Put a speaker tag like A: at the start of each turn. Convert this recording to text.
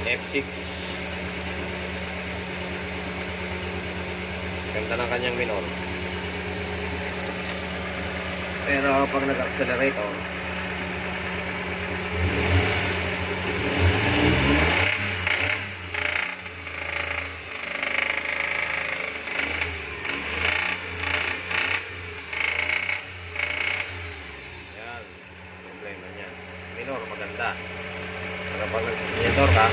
A: F6. Ganda ng kanyang minor. Pero pag nag-accelerate, oh, yan, problema niya. Minor maganda. Pero pag nag-accelerator ka,